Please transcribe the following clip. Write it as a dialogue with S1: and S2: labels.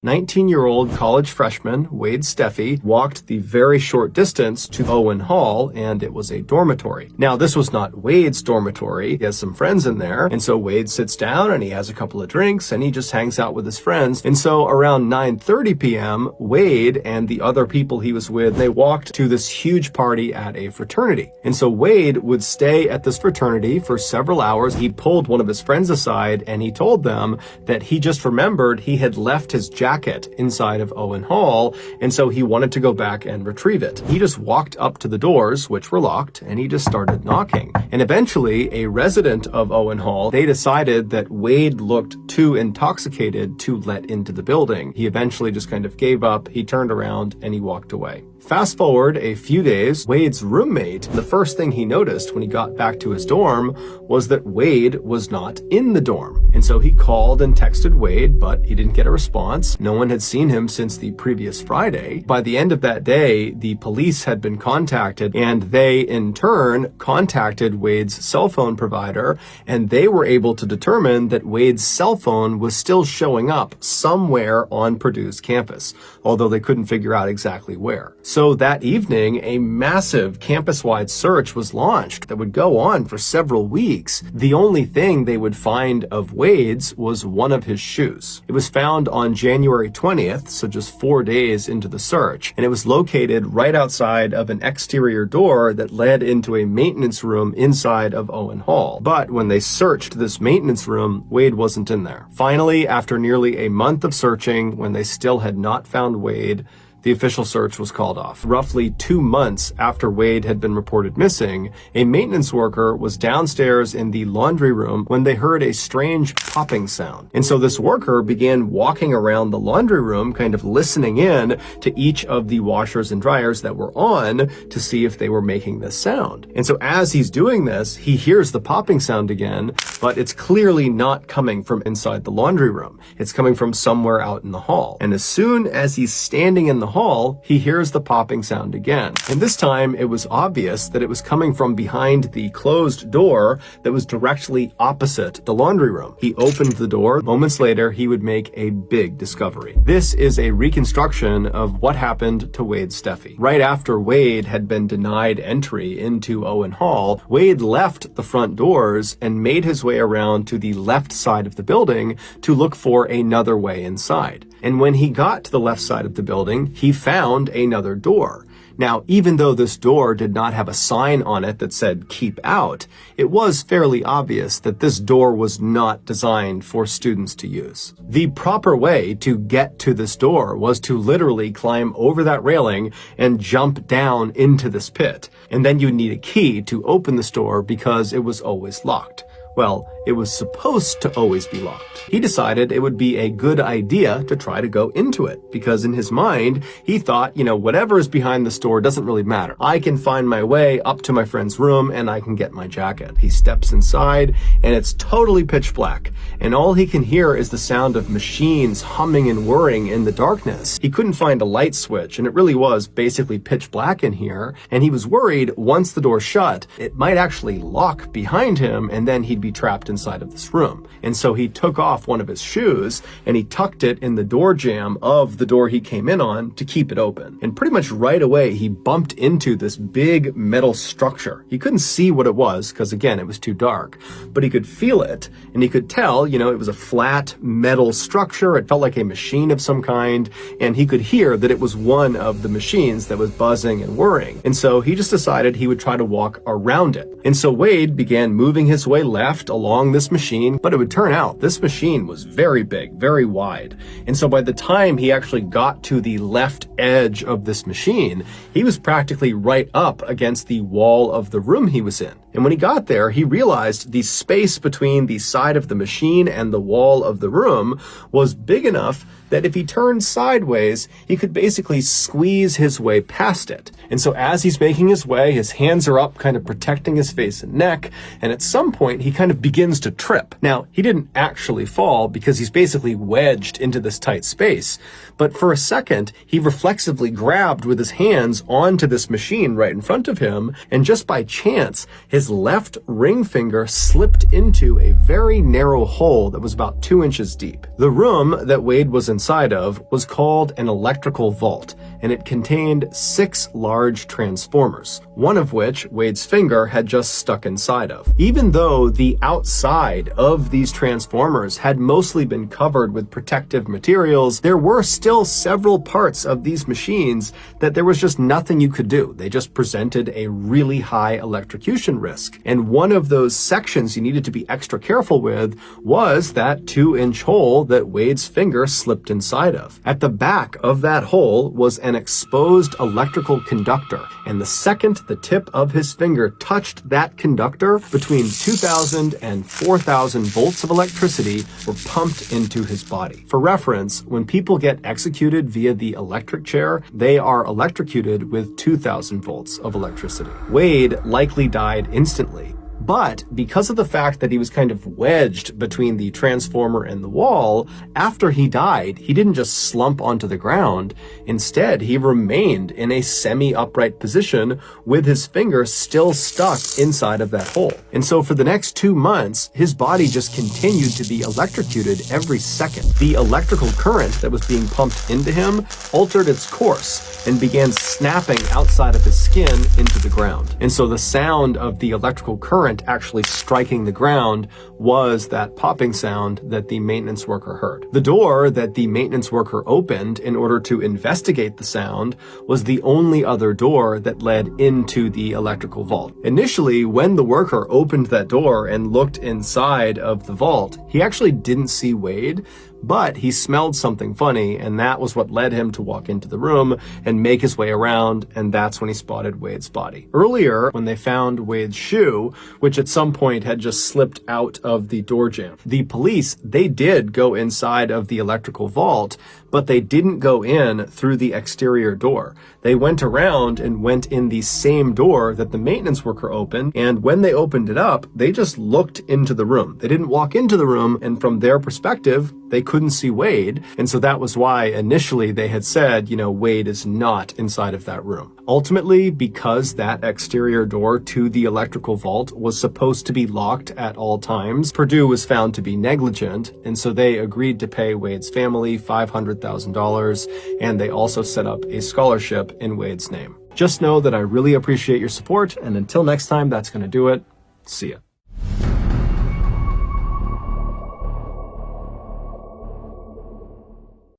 S1: 19-year-old college freshman Wade Steffi walked the very short distance to Owen Hall, and it was a dormitory. Now, this was not Wade's dormitory. He has some friends in there, and so Wade sits down and he has a couple of drinks and he just hangs out with his friends. And so around 9:30 p.m., Wade and the other people he was with, they walked to this huge party at a fraternity. And so Wade would stay at this fraternity for several hours. He pulled one of his friends aside and he told them that he just remembered he had left his jacket inside of Owen Hall, and so he wanted to go back and retrieve it. He just walked up to the doors, which were locked, and he just started knocking. And eventually, a resident of Owen Hall, they decided that Wade looked too intoxicated to let into the building. He eventually just kind of gave up, he turned around, and he walked away. Fast forward a few days, Wade's roommate, the first thing he noticed when he got back to his dorm was that Wade was not in the dorm. And so he called and texted Wade, but he didn't get a response. No one had seen him since the previous Friday. By the end of that day, the police had been contacted, and they in turn contacted Wade's cell phone provider, and they were able to determine that Wade's cell phone was still showing up somewhere on Purdue's campus, although they couldn't figure out exactly where. So that evening, a massive campus-wide search was launched that would go on for several weeks. The only thing they would find of Wade's was one of his shoes. It was found on January 20th, so just 4 days into the search, and it was located right outside of an exterior door that led into a maintenance room inside of Owen Hall. But when they searched this maintenance room, Wade wasn't in there. Finally, after nearly a month of searching, when they still had not found Wade, the official search was called off. Roughly 2 months after Wade had been reported missing, a maintenance worker was downstairs in the laundry room when they heard a strange popping sound. And so this worker began walking around the laundry room, kind of listening in to each of the washers and dryers that were on to see if they were making this sound. And so as he's doing this, he hears the popping sound again, but it's clearly not coming from inside the laundry room. It's coming from somewhere out in the hall. And as soon as he's standing in the hall, he hears the popping sound again. And this time it was obvious that it was coming from behind the closed door that was directly opposite the laundry room. He opened the door. Moments later, he would make a big discovery. This is a reconstruction of what happened to Wade Steffi. Right after Wade had been denied entry into Owen Hall, Wade left the front doors and made his way around to the left side of the building to look for another way inside. And when he got to the left side of the building, he found another door. Now, even though this door did not have a sign on it that said "keep out," it was fairly obvious that this door was not designed for students to use. The proper way to get to this door was to literally climb over that railing and jump down into this pit. And then you'd need a key to open this door because it was always locked. Well, it was supposed to always be locked. He decided it would be a good idea to try to go into it, because in his mind, he thought, whatever is behind this door doesn't really matter. I can find my way up to my friend's room and I can get my jacket. He steps inside and it's totally pitch black, and all he can hear is the sound of machines humming and whirring in the darkness. He couldn't find a light switch, and it really was basically pitch black in here, and he was worried once the door shut, it might actually lock behind him and then he'd be trapped inside of this room. And so he took off one of his shoes and he tucked it in the door jamb of the door he came in on to keep it open. And pretty much right away, he bumped into this big metal structure. He couldn't see what it was because, again, it was too dark, but he could feel it, and he could tell, it was a flat metal structure. It felt like a machine of some kind, and he could hear that it was one of the machines that was buzzing and whirring. And so he just decided he would try to walk around it. And so Wade began moving his way left along this machine, but it would turn out this machine was very big, very wide. And so by the time he actually got to the left edge of this machine, he was practically right up against the wall of the room he was in. And when he got there, he realized the space between the side of the machine and the wall of the room was big enough that if he turned sideways, he could basically squeeze his way past it. And so as he's making his way, his hands are up, kind of protecting his face and neck, and at some point, he kind of begins to trip. Now, he didn't actually fall because he's basically wedged into this tight space, but for a second, he reflexively grabbed with his hands onto this machine right in front of him, and just by chance, his left ring finger slipped into a very narrow hole that was about 2 inches deep. The room that Wade was in inside of was called an electrical vault, and it contained 6 large transformers, one of which Wade's finger had just stuck inside of. Even though the outside of these transformers had mostly been covered with protective materials, there were still several parts of these machines that there was just nothing you could do. They just presented a really high electrocution risk. And one of those sections you needed to be extra careful with was that 2-inch hole that Wade's finger slipped inside of. At the back of that hole was an exposed electrical conductor, and the second the tip of his finger touched that conductor, between 2,000 and 4,000 volts of electricity were pumped into his body. For reference, when people get executed via the electric chair, they are electrocuted with 2,000 volts of electricity. Wade likely died instantly. But because of the fact that he was kind of wedged between the transformer and the wall, after he died, he didn't just slump onto the ground. Instead, he remained in a semi-upright position with his finger still stuck inside of that hole. And so for the next 2 months, his body just continued to be electrocuted every second. The electrical current that was being pumped into him altered its course and began snapping outside of his skin into the ground. And so the sound of the electrical current actually striking the ground was that popping sound that the maintenance worker heard. The door that the maintenance worker opened in order to investigate the sound was the only other door that led into the electrical vault. Initially, when the worker opened that door and looked inside of the vault, he actually didn't see Wade, but he smelled something funny, and that was what led him to walk into the room and make his way around, and that's when he spotted Wade's body. Earlier, when they found Wade's shoe, which at some point had just slipped out of the door jamb, the police, they did go inside of the electrical vault, but they didn't go in through the exterior door. They went around and went in the same door that the maintenance worker opened, and when they opened it up, they just looked into the room. They didn't walk into the room, and from their perspective, they couldn't see Wade, and so that was why initially they had said, Wade is not inside of that room. Ultimately, because that exterior door to the electrical vault was supposed to be locked at all times, Purdue was found to be negligent, and so they agreed to pay Wade's family $500,000, and they also set up a scholarship in Wade's name. Just know that I really appreciate your support, and until next time, that's going to do it. See ya.